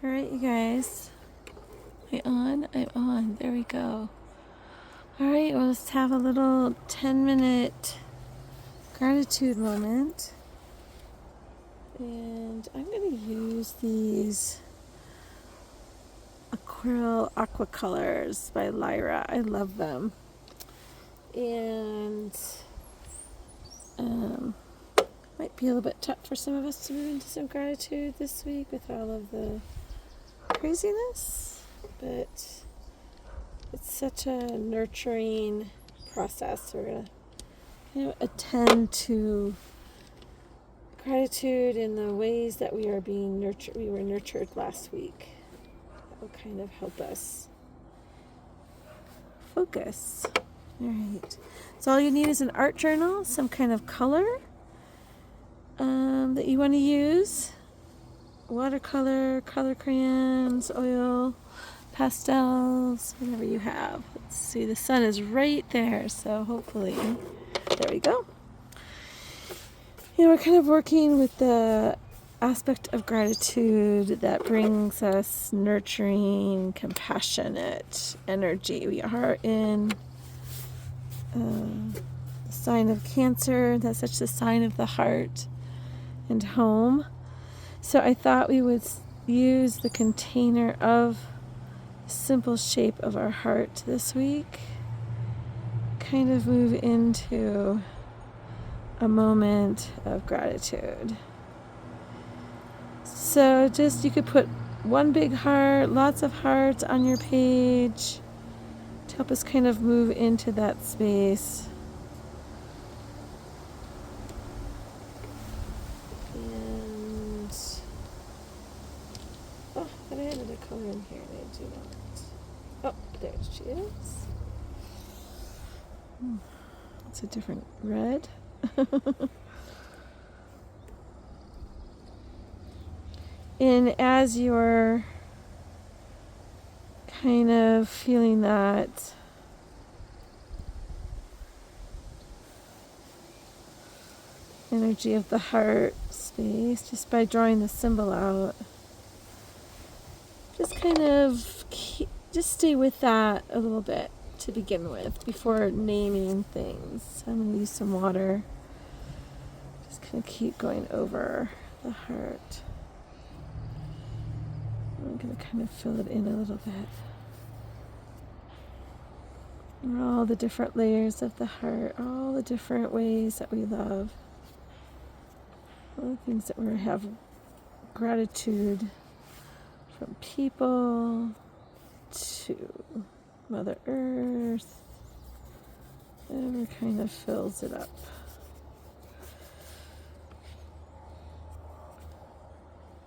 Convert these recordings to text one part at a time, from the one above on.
All right, you guys. Am I on? I'm on. There we go. All right, well, let's have a little 10-minute gratitude moment. And I'm going to use these Acryl Aqua Colors by Lyra. I love them. And might be a little bit tough for some of us to move into some gratitude this week with all of the craziness, but it's such a nurturing process. We're going to attend to gratitude in the ways that we are being nurtured. We were nurtured last week. That will kind of help us focus. All right. So all you need is an art journal, some kind of color that you want to use. Watercolor, color crayons, oil, pastels, whatever you have. Let's see, the sun is right there, so hopefully, there we go. We're kind of working with the aspect of gratitude that brings us nurturing, compassionate energy. We are in the sign of Cancer. That's such the sign of the heart and home. So I thought we would use the container of the simple shape of our heart this week. Kind of move into a moment of gratitude. So just you could put one big heart, lots of hearts on your page to help us kind of move into that space. And oh, I added a color in here and I do not. Oh, there she is. It's a different red. And as you're kind of feeling that energy of the heart space, just by drawing the symbol out, just kind of just stay with that a little bit to begin with before naming things. I'm going to use some water. Just kind of keep going over the heart. I'm going to kind of fill it in a little bit. All the different layers of the heart, all the different ways that we love, all the things that we have gratitude from people to Mother Earth. Whatever kind of fills it up.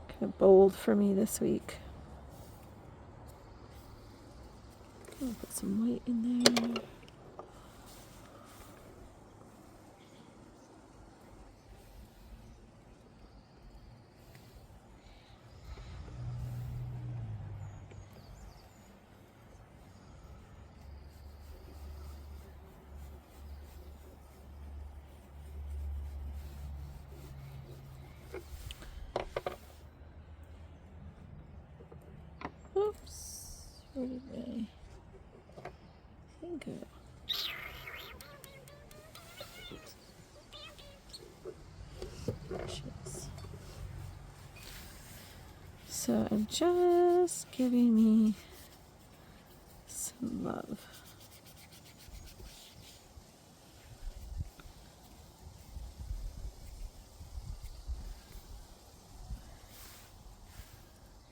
Kind of bold for me this week. I'll put some white in there. Oops, where did my thing go? Brushes. So I'm just giving me some love.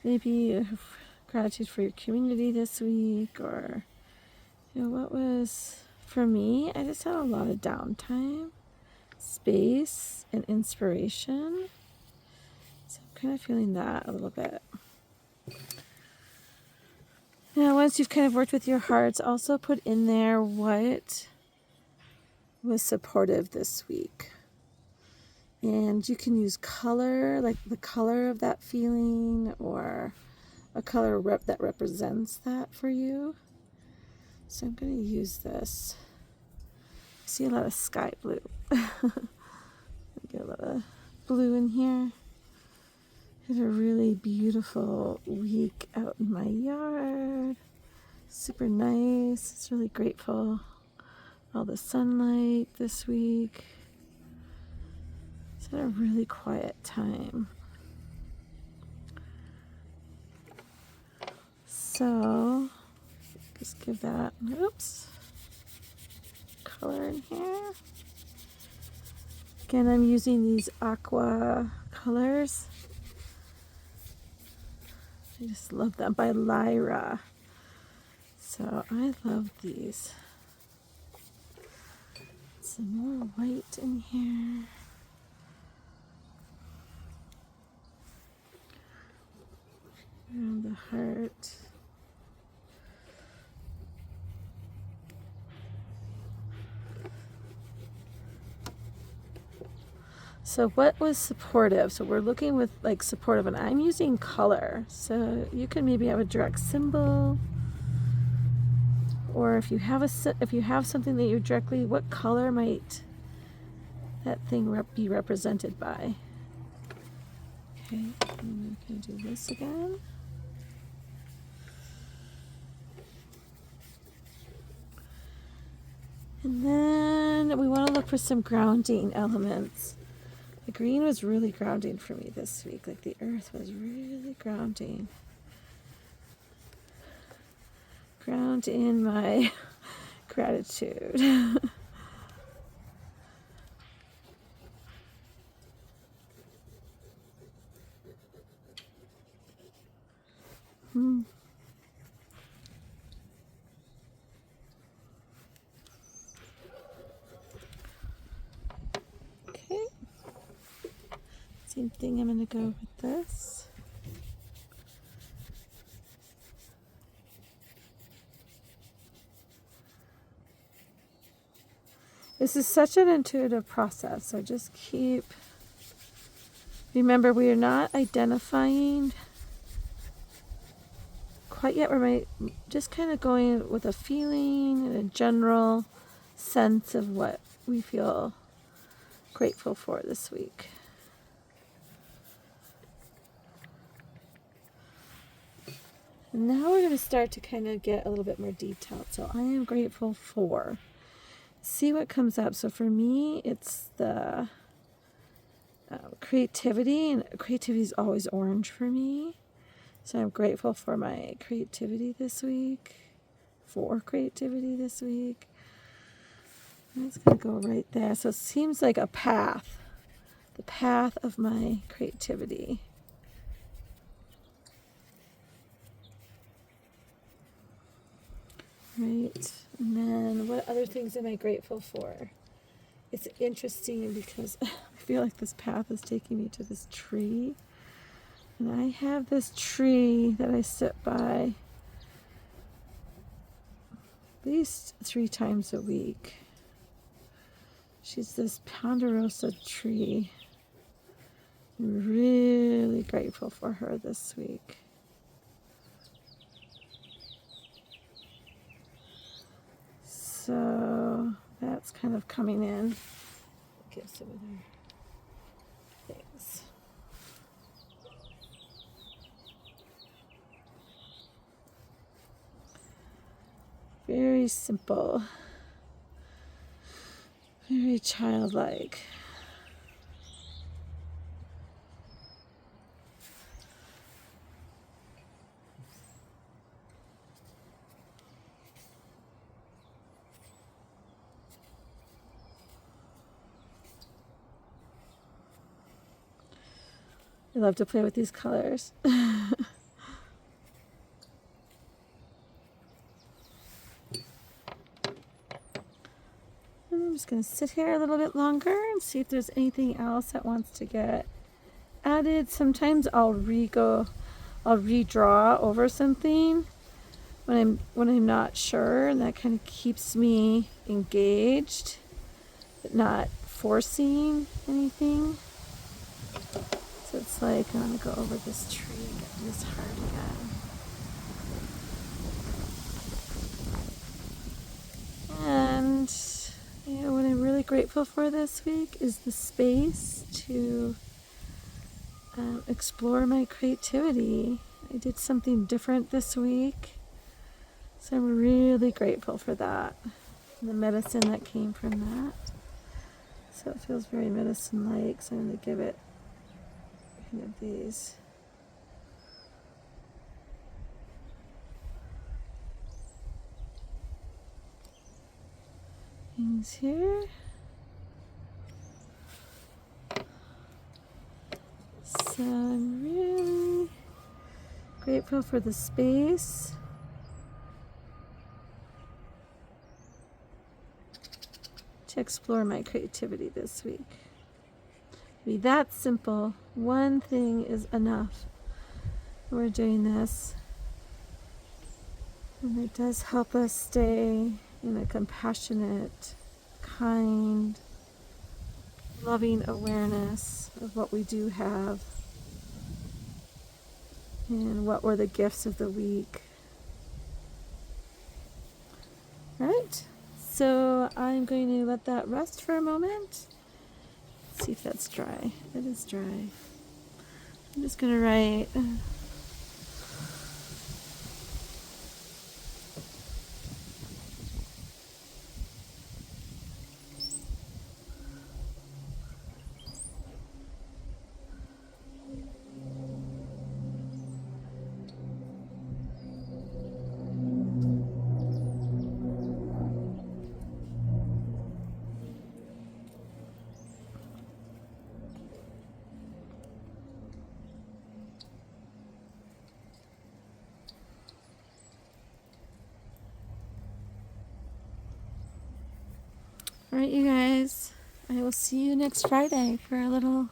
Maybe gratitude for your community this week, or what was for me, I just had a lot of downtime, space, and inspiration. So I'm kind of feeling that a little bit. Now, once you've kind of worked with your hearts, also put in there what was supportive this week. And you can use color, like the color of that feeling, or a color that represents that for you. So I'm going to use this. I see a lot of sky blue. Get a lot of blue in here. Had a really beautiful week out in my yard. Super nice. It's really grateful. All the sunlight this week. It's had a really quiet time. So, just give that, oops, color in here. Again, I'm using these aqua colors. I just love them, by Lyra. So I love these. Some more white in here. Around the heart. So what was supportive? So we're looking with like supportive, and I'm using color. So you can maybe have a direct symbol, or if you have something that you directly, what color might that thing be represented by? Okay, and we're going to do this again. And then we want to look for some grounding elements. The green was really grounding for me this week. Like the earth was really grounding. Ground in my gratitude. Okay. Same thing, I'm going to go with this. This is such an intuitive process, so just remember, we are not identifying quite yet. We're just kind of going with a feeling and a general sense of what we feel grateful for this week. And now we're going to start to kind of get a little bit more detailed. So I am grateful for, see what comes up. So for me, it's the creativity, and creativity is always orange for me. So I'm grateful for my creativity this week, And it's going to go right there. So it seems like a path, the path of my creativity. Right, and then what other things am I grateful for? It's interesting because I feel like this path is taking me to this tree. And I have this tree that I sit by at least 3 times a week. She's this ponderosa tree. I'm really grateful for her this week. So that's kind of coming in. Give some other things. Very simple. Very childlike. I love to play with these colors. I'm just going to sit here a little bit longer and see if there's anything else that wants to get added. Sometimes I'll redraw over something when I'm not sure, and that kind of keeps me engaged, but not forcing anything. So it's like I'm going to go over this tree and get this heart again. And what I'm really grateful for this week is the space to explore my creativity. I did something different this week, so I'm really grateful for that. And the medicine that came from that. So it feels very medicine-like, so I'm going to give it kind of these. Things here. So I'm really grateful for the space. To explore my creativity this week. Be that simple. One thing is enough. We're doing this. And it does help us stay in a compassionate, kind, loving awareness of what we do have and what were the gifts of the week. Right? So I'm going to let that rest for a moment. Let's see if that's dry. It is dry. I'm just going to write. All right, you guys. I will see you next Friday for a little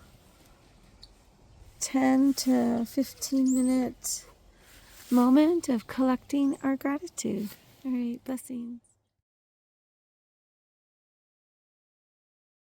10 to 15 minute moment of collecting our gratitude. All right, blessings.